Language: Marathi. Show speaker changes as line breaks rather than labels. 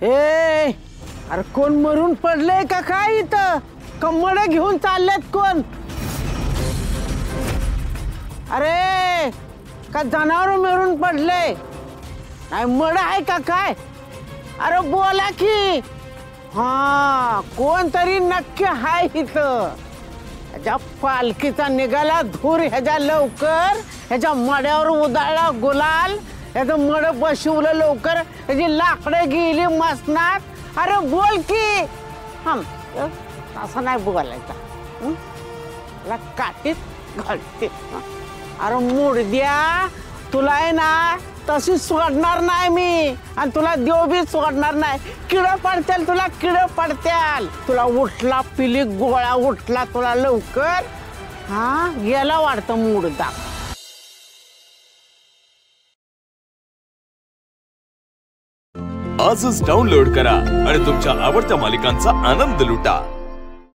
ए अरे कोण मरून पडले का काय इथं कम्मड घेऊन चाललेत कोण अरे का जनावर मरून पडले काय मड आहे का काय अरे बोला की हा कोणतरी नक्की हाय इथं ह्याच्या पालखीचा निघाला धूर ह्याच्या लवकर ह्याच्या मड्यावर उदाळला गुलाल ह्याचं मड बसवलं लवकर ह्याची लाकडं गेली मसनात अरे बोल की असं नाही बोलायचं काटीत घालते अरे मुडद्या तुला आहे ना तशी सोडणार नाही मी आणि तुला देव बी सोडणार नाही किड पडतील तुला किड पडतील तुला उठला पिली गोळा उठला तुला लवकर हा गेला वाटतं मुडदा
आजच डाउनलोड करा आणि तुमच्या आवडत्या मालिकांचा आनंद लुटा।